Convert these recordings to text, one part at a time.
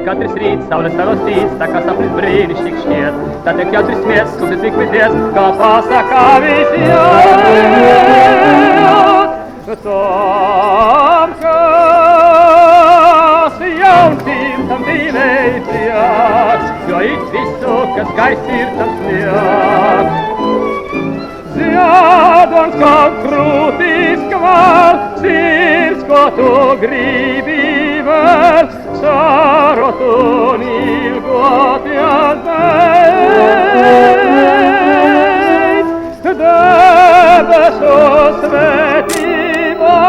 Katrs rīts, saules savos tīts, tā kā sapnis brīnišķīgs šķiet. Tad tiek jautri smiets, klusas likvidies, kā pasakā visiet. Tam, kas jaunsīm, tam dzīvei prieks, jo it visu, kas skaists ir, tam sniegs. Ziedons, kā krūtis kval, sirds, ko tu gribi vēl, sarot un ilgoties beidz. Debesu svētība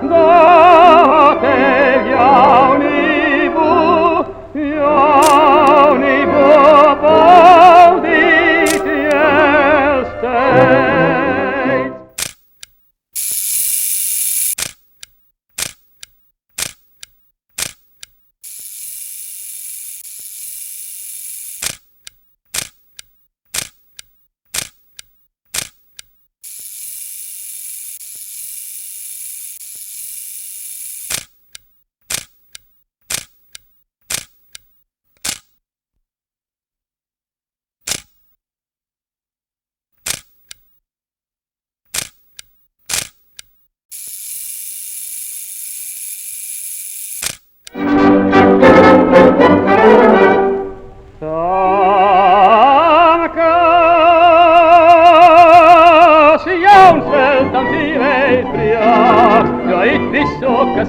dod tev jaunību, jaunību baudīt ielsteidz.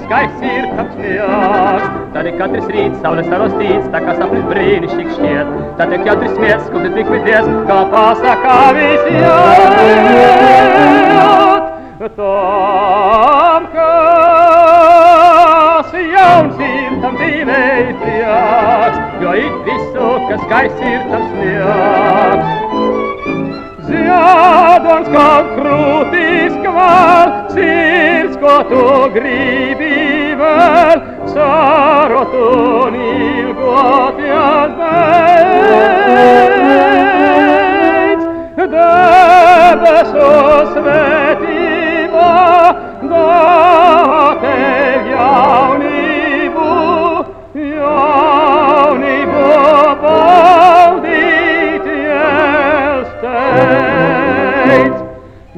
Skaists ir taps sniegs, tad ir katrs rīts, saules savos tīts, tā kā sapnis brīnišķīgs šķiet. Tad tiek jautris smiets, klusas likvidies, kā pasakā visiet. Tam, kas jaunsīm, tam dzīvei prieks, jo it visu, kas skaists ir taps sniegs. Ziedons, kā krūtis kval, sirds, ko tu gribi vēl, sarot un ilgoties beidz. Debesu svētība dod tev jaunību, jaunību baudīt ielsteidz.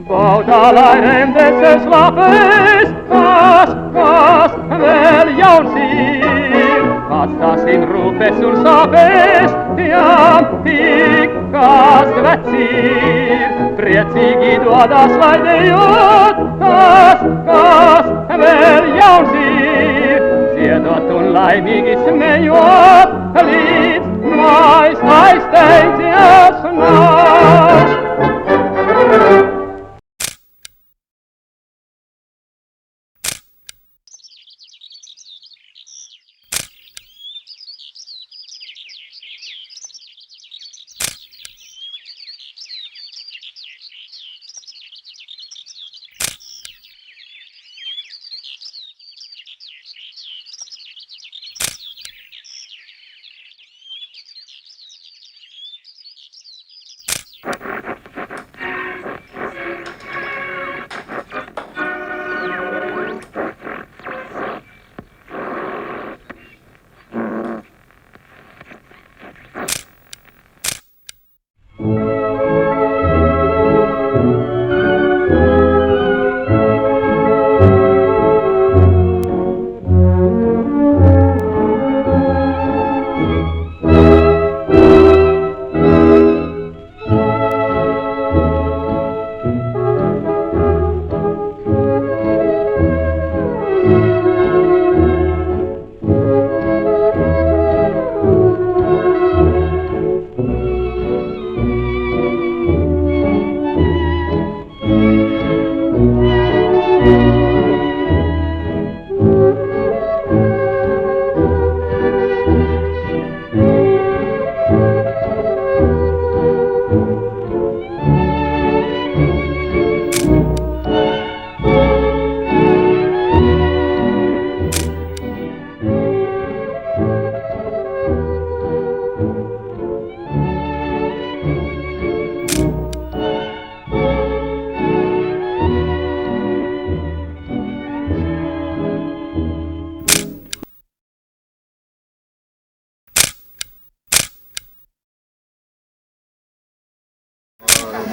Baudā, lai remdeses lapes, kas vēl jauns ir. Atstāsim rūpes un sāpes, jām tik kas vecs ir. Priecīgi dodas, lai dejot, kas vēl jauns ir. Ziedot un laimīgi smejot, līdz mājas aizsteidzies nāc.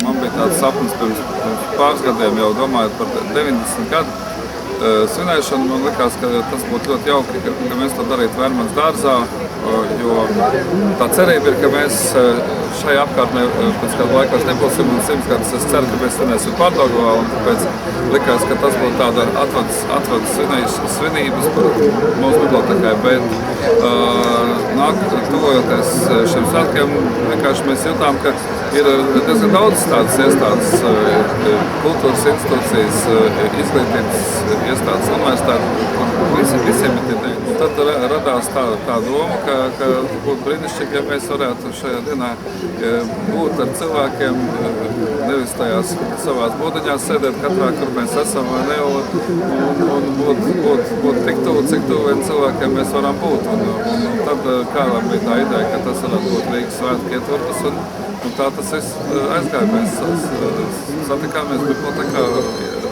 Man bija tāds sapnis pirms pāris gadiem, jau domājot par 90 gadu svinēšanu. Man likās, ka tas būtu ļoti jauki, ka mēs to darītu Vērmanas dārzā, jo tā cerība ir, ka mēs šajā apkārtnē pēc kāda laika vairs nebūsim, un 100 gadus es ceru, ka mēs svinēsim Pārdaugavā, un tāpēc likās, ka tas būtu tāda atvads svinības par mūsu bibliotekai, bet tuvojoties šiem svētkiem, vienkārši mēs jutām, ka ir diezgan daudz tādas iestādes, kultūras institūcijas, izglītības iestādes, universitātes, kur visiem ir ideja. Tad radās tā doma, ka būtu brīnišķīgi, ja mēs varētu šajā dienā būt ar cilvēkiem, nevis tajās savās būdiņās sēdēt katrā, kur mēs esam, vai ne, un būt tik tuvu, cik tuvu vien cilvēkiem mēs varam būt. Un tad kādam bija tā ideja, ka tas varētu būt Rīgas svētku ietvartas, un tā tas viss aizgāja. Mēs satikāmies bibliotekā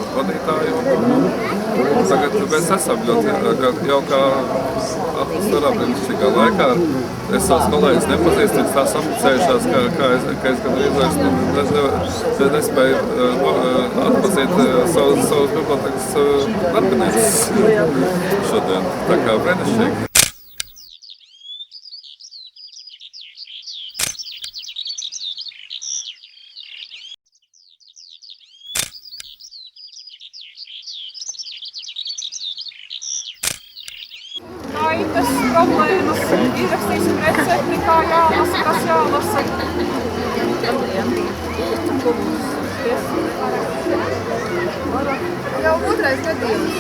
vadītāji, un tagad mēs esam ļoti jaukā atmosfērā, brīnišķīgā laikā. Es savus kolēģus nepazīstu, viņas tā sapulcējušās, ka es gandrīz vairs nespēju atpazīt savus bibliotekas darbiniekus šodien. Tā kā brīnišķīgi. Gaitas, problēmas, izrakstīsim recepti, kā jālasa, kas jālasa. Jau otrais gadījums.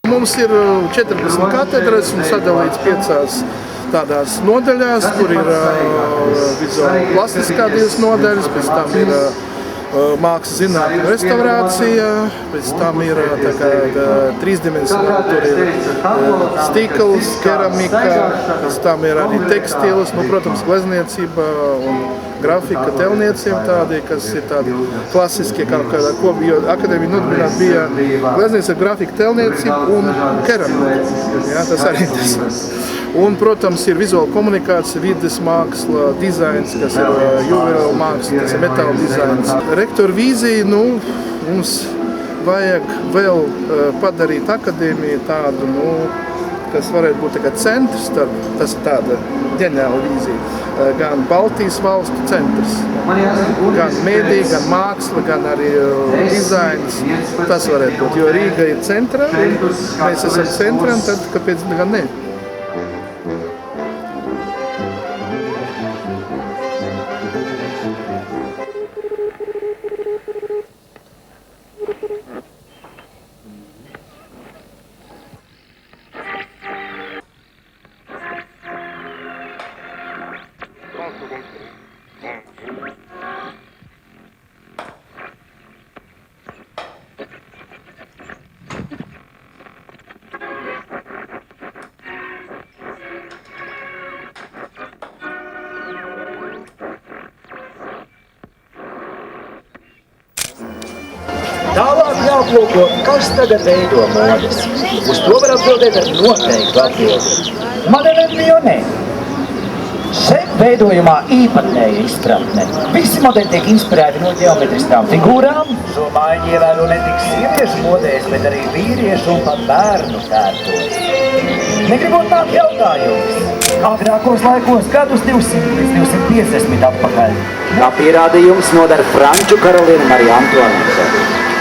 Mums ir 14 katedras un sadalīts 5 tādās nodaļās, kur ir vizuāli plastiskā 2 nodaļas, pēc tam ir mākslas zinātņu restaurācija, pēc tam ir trīsdimensionāli, tur ir stikls, keramika, pēc tam ir arī tekstilas, protams, glezniecība un grafika telnieciem tādi, kas ir tādi klasiskie, kā jo akadēmija nodibināta bija glezniecība, grafika, telniecība un keramika. Jā, tas arī interesants. Un, protams, ir vizuāla komunikācija, vides māksla, dizains, kas ir juvelēra māksla, tas ir metāla dizains. Rektora vīzija, mums vajag vēl padarīt akadēmiju tādu, kas varētu būt tagad centrs, tas ir tāda ģeniāla vīzija, gan Baltijas valstu centrs, gan mēdī, gan māksla, gan arī dizains, tas varētu būt, jo Rīga ir centrā, mēs esam centram, tad kāpēc gan ne? Tālāk jāaplūko, kas tagad veido modes. Uz to var atbildēt ar noteiktu atbildi. Madeleine Vionnet. Šeit veidojumā īpatnēja izpratne. Visi modeļi tiek inspirēti no ģeometriskām figūrām. Šo maiņu ievēro ne tik sieviešu modēs, bet arī vīriešu un pat bērnu tērpos. Negribot nākt jautājums. Agrākos laikos gadus 200 līdz 250 atpakaļ. Kā pierādījums nodara franču karaliene Marija Antoinette,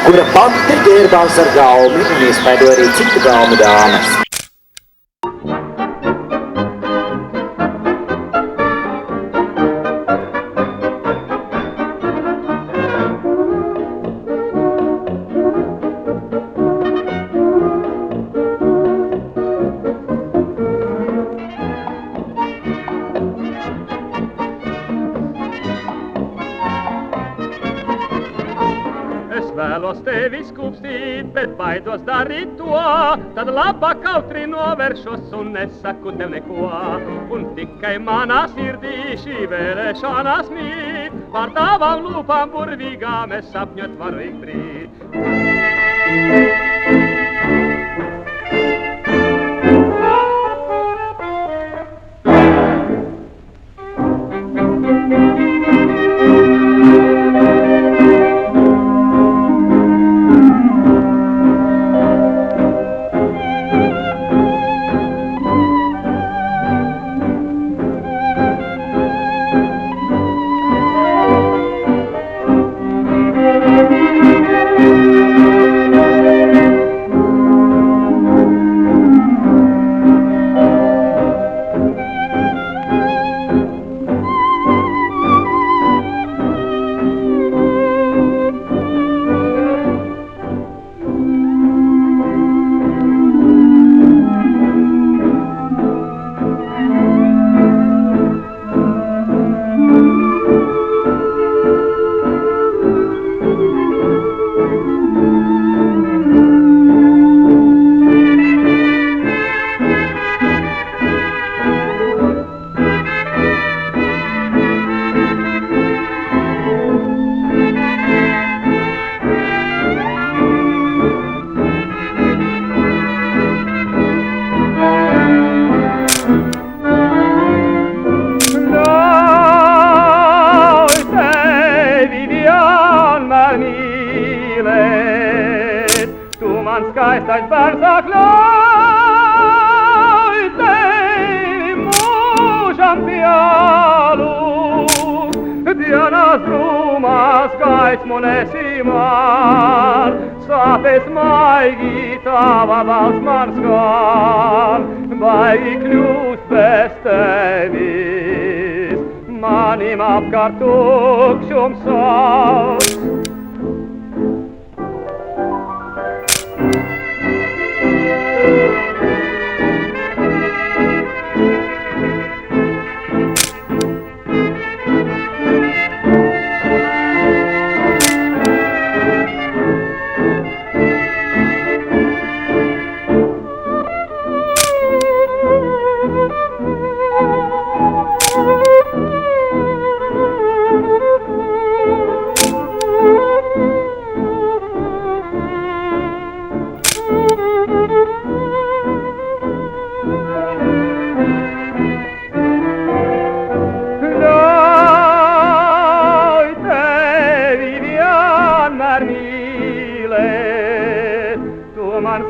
kura pati ģērbās ar gaumi un iespaidoja arī citu gaumu dāmas. Vēlos tevi skūpstīt, bet baidos darīt to, tad labāk kautri novēršos un nesaku tev neko. Un tikai manā sirdī šī vēlēšanās mīt, par tavām lūpām burvīgām es sapņot varu ik brīd. Skaistais bērns sāk ļauj tevi mūžam pielūgt. Dienas drūmās gaismu nesī man, sāpes maigi tava balss man skan. Baigi kļūst bez tevis, manim apkārt tukšums sauc.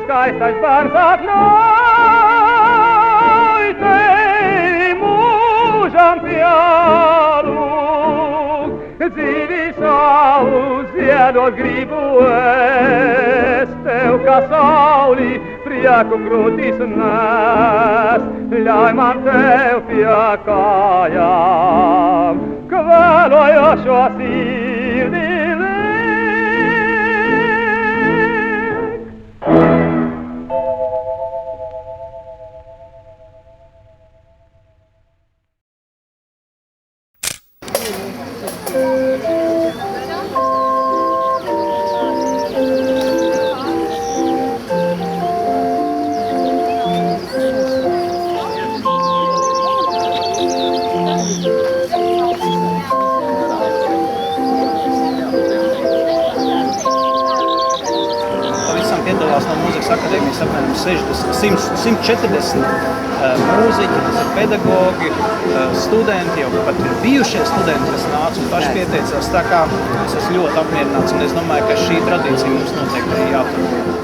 Skaistais bērns sāk ļaut tevi mūžam pielūgt, dzīvi savu ziedot gribu es, tev kā sauli prieku krūtīs nes, ļauj man tev pie kājām, kvēlojošo sirdī piedalās no mūzikas akadēmijas apmēram 140 mūziķi, tas ir pedagogi, studenti, jau pat ir bijušie studenti, kas nāca un paši pieteicās. Tā kā es esmu ļoti apmierināts un es domāju, ka šī tradīcija mums noteikti ir jāturpina.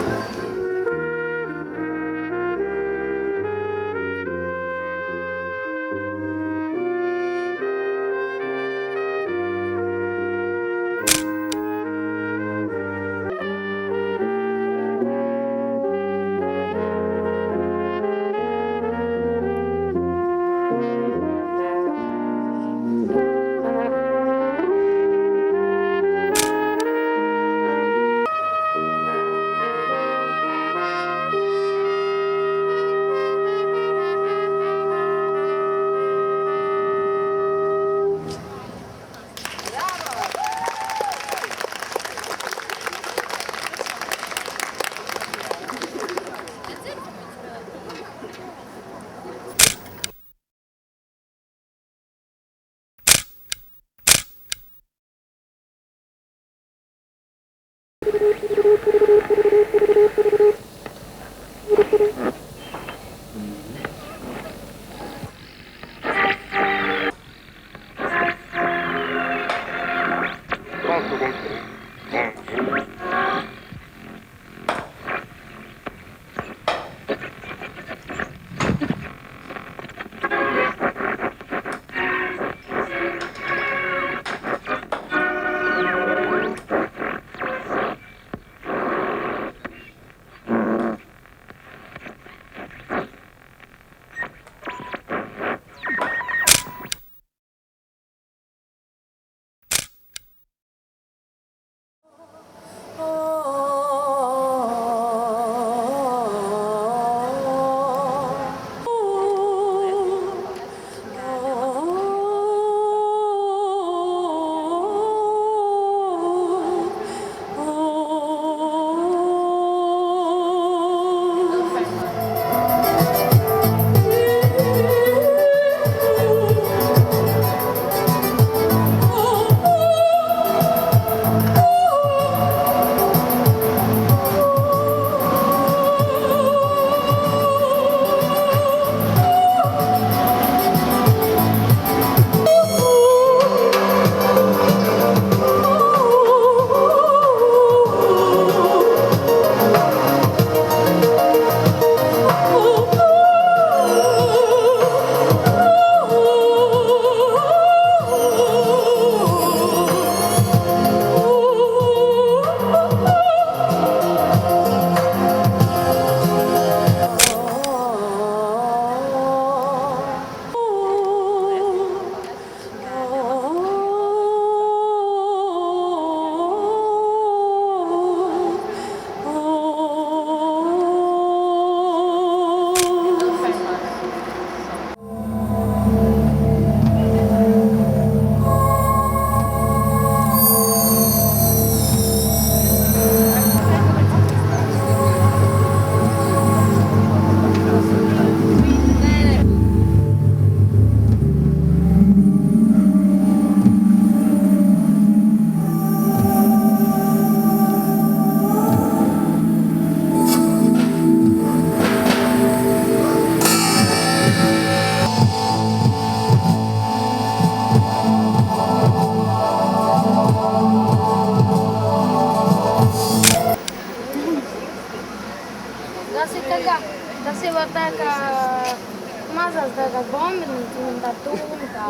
mazās dārgās bombinītes, viņam tā tūmi tā.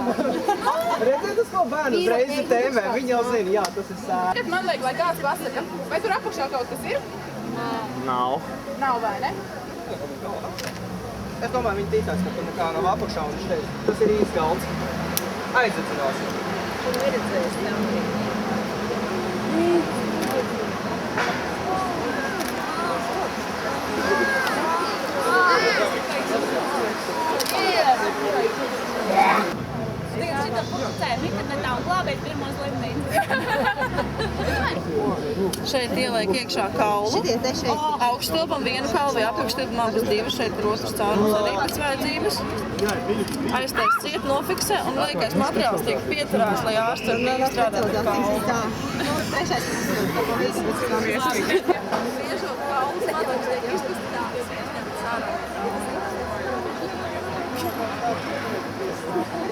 Redziet, tas kaut bērnu reizi tēmē, viņi jau zina, jā, tas ir sēr. Kad man liek, lai kāds pasaka, vai tur apakšā kaut kas ir? Nav. Nav, vai ne? Es domāju, viņi tīcās, ka tur nekā nav apakšā un viņš teica, tas ir īsti galds. Aizdedzināsim. Un neredzēs tev. Internetā un glābēt pirmo slimnīcu. Šeit ieliek iekšā kaulu. Augšstilpam vienu kaulu vai apakšstilpam abas divas. Šeit ir otrs caurums arī pēc vajadzības. Aiztais ciet, nofiksē un liekais materiāls tiek pieturēts, lai ārsts var brīvi strādāt ar kaulu. Trešais Griežot kaulus, materiāls tiek izkustītāts, izņemts ārā.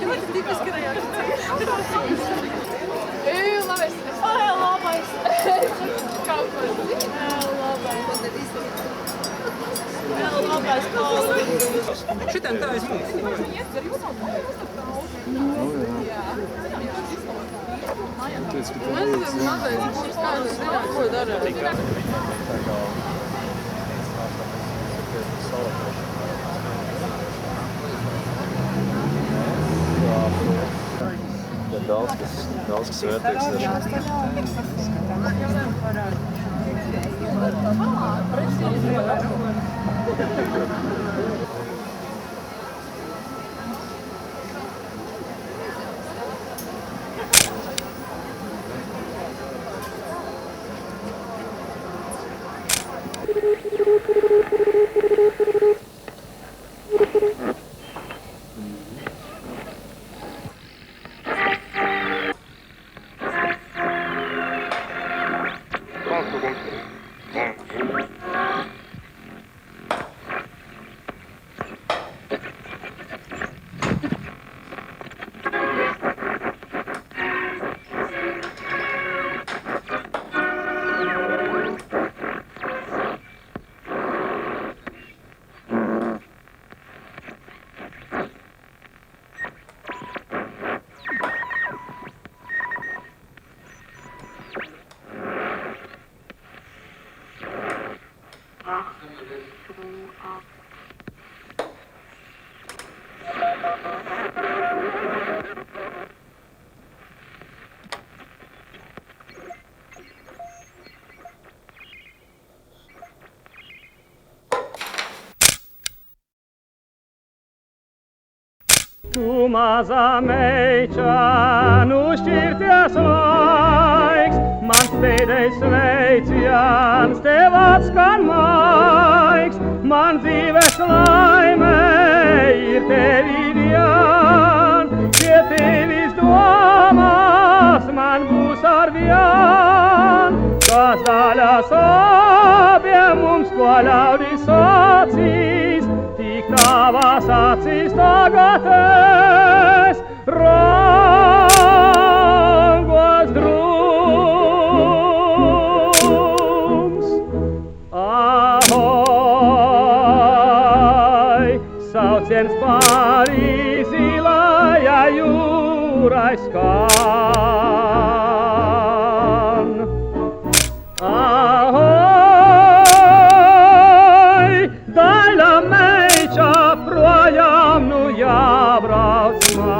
Ļoti tipiski reakcija. Labais. Labais. Kaut ko. Labais kaulus. Šitam tā es mums. Ko dara? Daudz kas vērtīgs ir. Tu mazā meiča, nu šķirties laiks, mans pēdējais sveiciens tev atskan maigs, man dzīves laime ir tevi vien, pie tevis domās man būs arvien, kas daļas abiem mums ko ļaudis sacīs, tik tavās acīs tagad es rangos drums. Ahoj, sauciens pāri zilajai jūrai skan. Ahoj, daļa meiča projām nu jābrauc man.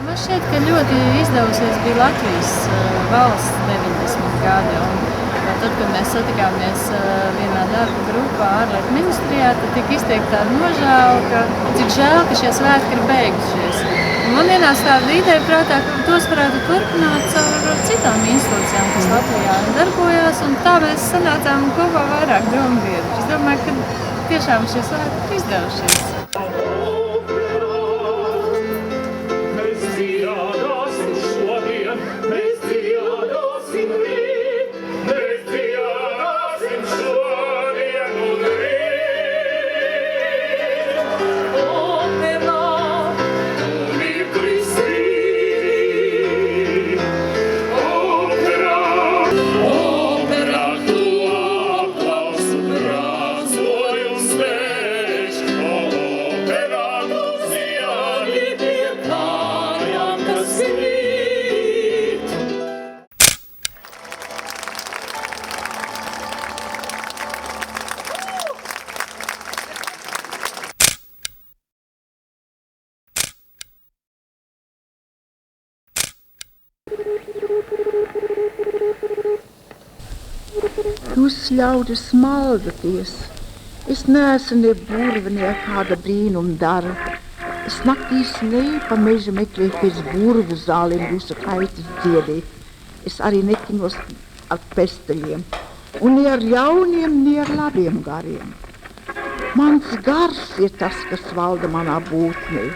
Man šķiet, ka ļoti izdevusies bija Latvijas valsts 90 gadi. Tad, kad mēs satikāmies vienā darba grupā ārlietu ministrijā, tad tika izteikta tāda nožēla, ka cik žēl, ka šie svētki ir beigušies. Man ienāca tāda ideja prātā, ka tos varētu turpināt caur citām institūcijām, kas Latvijā darbojās, un tā mēs sanācām kopā vairāk draumbiedu. Es domāju, ka tiešām šie svētki ir izdevušies. Oh, Jūs ļaudis maldaties. Es neesmu ne burva, ne kāda brīnuma dara. Es naktīs neju pa mežu meklēju pēc burvu zālēm jūsu kaitas dziedēt. Es arī netinos ar pesteļiem. Un ne ar ļauniem, ne ar labiem gariem. Mans gars ir tas, kas valda manā būtnē.